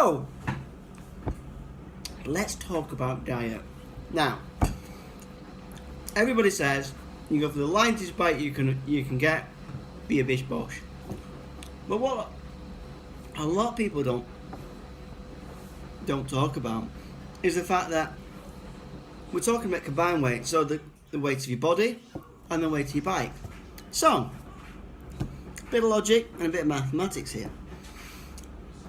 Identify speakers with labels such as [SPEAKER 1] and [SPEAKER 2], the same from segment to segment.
[SPEAKER 1] So, let's talk about diet. Now, everybody says you go for the lightest bite you can get, be a bish bosh. But what a lot of people don't talk about is the fact that we're talking about combined weight, so the weight of your body and the weight of your bike. So, a bit of logic and a bit of mathematics here.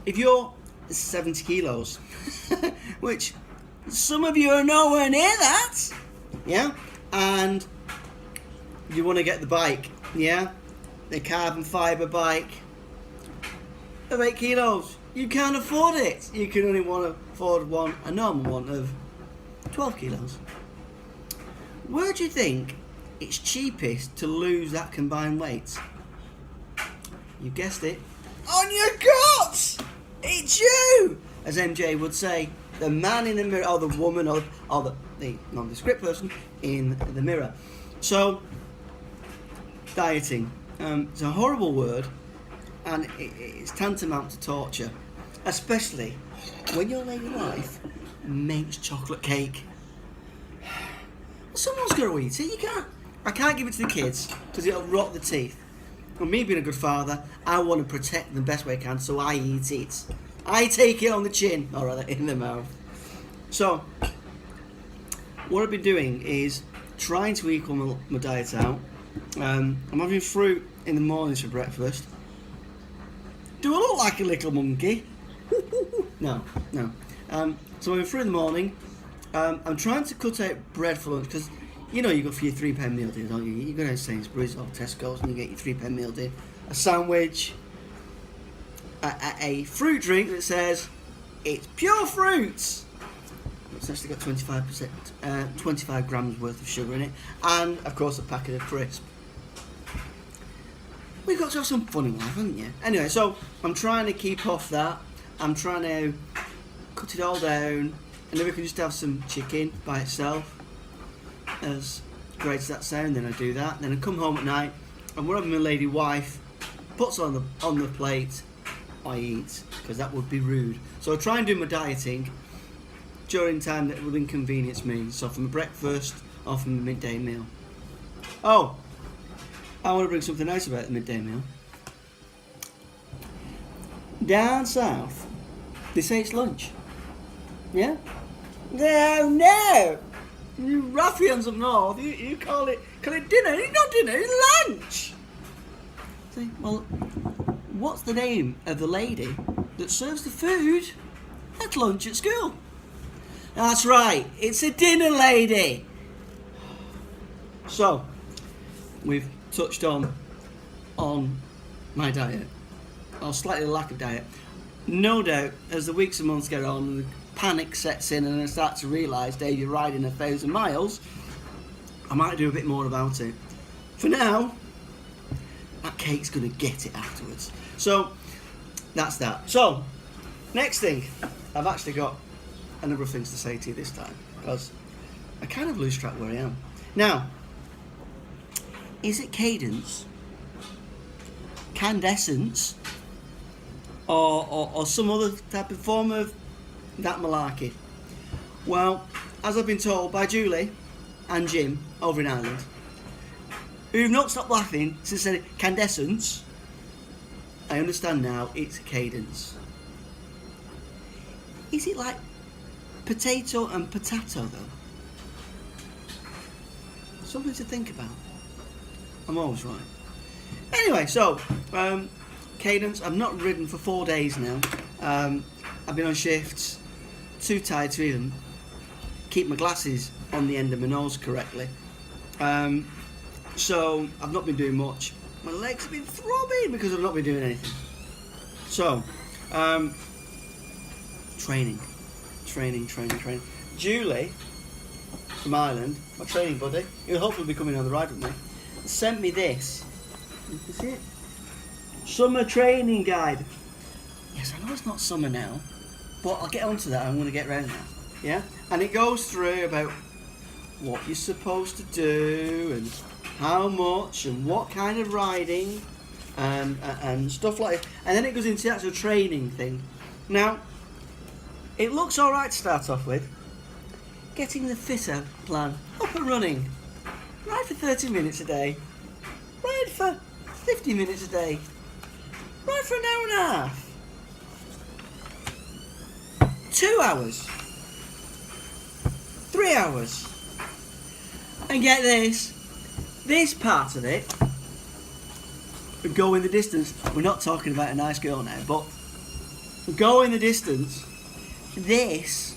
[SPEAKER 1] If you're 70 kilos, which some of you are nowhere near that, yeah, and you want to get the bike, yeah, the carbon fibre bike of 8 kilos, you can't afford it. You can only afford a normal one of 12 kilos. Where do you think it's cheapest to lose that combined weight? You guessed it. On your guts! It's you! As MJ would say, the man in the mirror, or the woman, or the nondescript person in the mirror. So, dieting. It's a horrible word, and it's tantamount to torture. Especially when your lady wife makes chocolate cake. Someone's got to eat it. I can't give it to the kids because it'll rot the teeth. And me being a good father, I want to protect them the best way I can, so I eat it. I take it on the chin, or rather in the mouth. So, what I've been doing is trying to equal my diet out. I'm having fruit in the mornings for breakfast. Do I look like a little monkey? No. So I'm having fruit in the morning. I'm trying to cut out bread for lunch because you know you go for your £3 meal deal, don't you? You go down to Sainsbury's or Tesco's and you get your £3 meal deal, a sandwich, a fruit drink that says it's pure fruits. It's actually got 25 grams worth of sugar in it, and of course a packet of crisps. We've got to have some fun in life, haven't you? Anyway, so I'm trying to keep off that. I'm trying to cut it all down, and then we can just have some chicken by itself. As great as that sounds, then I do that. Then I come home at night, and whatever my lady wife puts on the plate, I eat, because that would be rude. So I try and do my dieting during time that will inconvenience me. So from breakfast or from the midday meal. Oh, I want to bring something nice about the midday meal. Down south, they say it's lunch. Yeah? No! You ruffians up north, you call it dinner. It's not dinner, it's lunch! See, well, what's the name of the lady that serves the food at lunch at school? That's right, it's a dinner lady! So, we've touched on my diet, or slightly lack of diet. No doubt, as the weeks and months get on, the panic sets in and I start to realise, Dave, you're riding 1,000 miles, I might do a bit more about it. For now, that cake's going to get it afterwards. So, that's that. So, next thing, I've actually got a number of things to say to you this time, because I kind of lose track where I am. Now, is it cadence, candescence, or some other type of form of that malarkey? Well, as I've been told by Julie and Jim over in Ireland, who've not stopped laughing since I said candescence, I understand now it's cadence. Is it like potato and potato though? Something to think about. I'm always right. Anyway, so cadence. I've not ridden for 4 days now. I've been on shifts, too tired to even keep my glasses on the end of my nose correctly. So I've not been doing much. My legs have been throbbing because I've not been doing anything. So, training. Julie from Ireland, my training buddy, who'll hopefully be coming on the ride with me, sent me this. You can see it. Summer training guide. Yes, I know it's not summer now, but I'll get onto that. I'm going to get round that. Yeah, and it goes through about what you're supposed to do and how much and what kind of riding and stuff like that. And then it goes into the actual training thing. Now, it looks alright to start off with. Getting the fitter plan up and running. Ride for 30 minutes a day. Ride for 50 minutes a day. Ride for an hour and a half. 2 hours. 3 hours. And get this part of it, going the distance. We're not talking about a nice girl now, but going the distance. This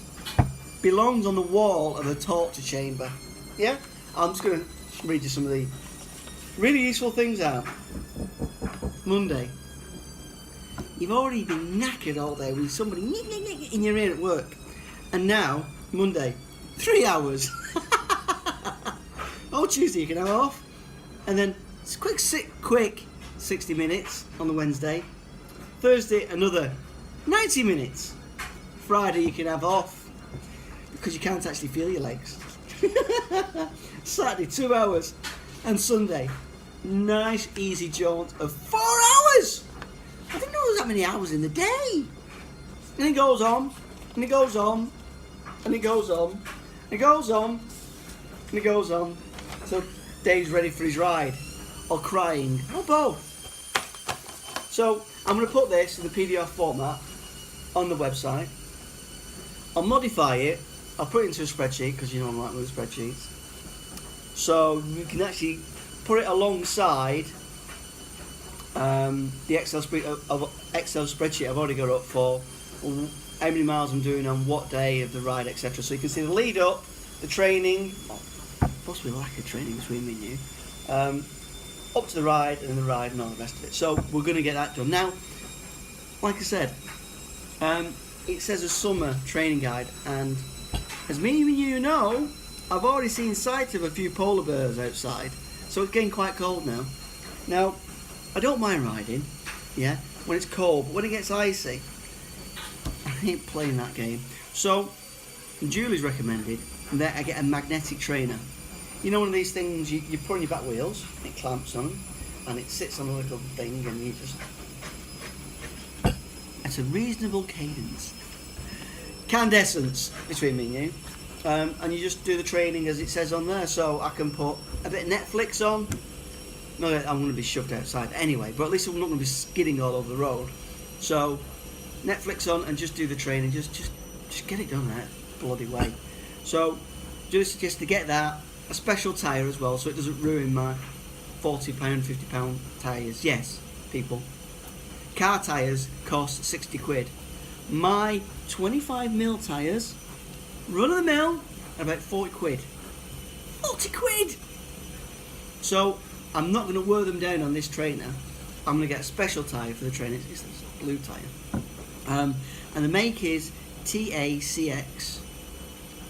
[SPEAKER 1] belongs on the wall of a torture chamber. Yeah? I'm just going to read you some of the really useful things out. Monday. You've already been knackered all day with somebody in your ear at work. And now, Monday, 3 hours. Oh, Tuesday you can have off. And then it's quick 60 minutes on the Wednesday. Thursday, another 90 minutes. Friday you can have off because you can't actually feel your legs. Saturday, 2 hours. And Sunday, nice easy jaunt of 4 hours. I didn't know there was that many hours in the day. And it goes on, and it goes on, and it goes on, and it goes on, and it goes on. So Dave's ready for his ride, or crying, or both. So I'm going to put this in the PDF format on the website. I'll modify it. I'll put it into a spreadsheet because you know I like with spreadsheets. So you can actually put it alongside the Excel spreadsheet I've already got up for how many miles I'm doing on what day of the ride, etc. So you can see the lead up, the training, possibly lack of training between me and you, up to the ride and the ride and all the rest of it. So we're going to get that done. Now, like I said, it says a summer training guide, and as many of you know, I've already seen sights of a few polar bears outside, so it's getting quite cold now. Now, I don't mind riding, yeah, when it's cold, but when it gets icy, I ain't playing that game. So, Julie's recommended that I get a magnetic trainer. You know, one of these things you put on your back wheels, it clamps on them, and it sits on a little thing, and you just... At a reasonable cadence. Candescence between me and you. And you just do the training as it says on there, so I can put a bit of Netflix on. No, I'm going to be shoved outside anyway, but at least I'm not going to be skidding all over the road. So, Netflix on and just do the training, just get it done that bloody way. So, just suggest to get that, a special tyre as well, so it doesn't ruin my £40, £50 tyres. Yes, people. Car tyres cost 60 quid. My 25mm tyres, run of the mill, are about 40 quid. 40 quid! So, I'm not going to wear them down on this trainer. I'm going to get a special tyre for the trainer. It's this blue tyre. And the make is TACX.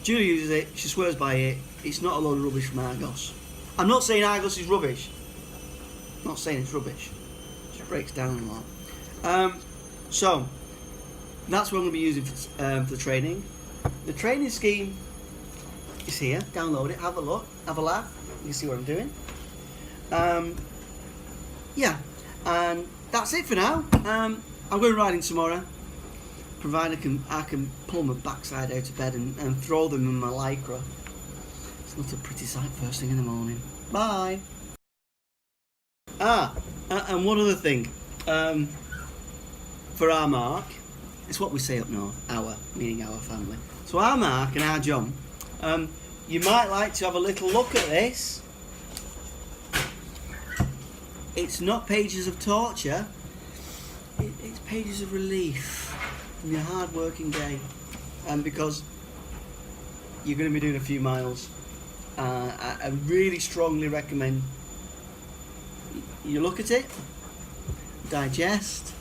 [SPEAKER 1] Julie uses it, she swears by it. It's not a load of rubbish from Argos. I'm not saying Argos is rubbish. I'm not saying it's rubbish. It just breaks down a lot. So, that's what I'm going to be using for the training. The training scheme is here. Download it, have a look, have a laugh. You can see what I'm doing. Yeah, and that's it for now. I'm going riding tomorrow, provided I can pull my backside out of bed and throw them in my lycra. It's not a pretty sight first thing in the morning. Bye. And one other thing. For our Mark, it's what we say up north, our, meaning our family. So our Mark and our John, you might like to have a little look at this. It's not pages of torture, it's pages of relief from your hard working day. And because you're going to be doing a few miles, I really strongly recommend you look at it, digest,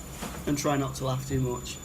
[SPEAKER 1] and try not to laugh too much.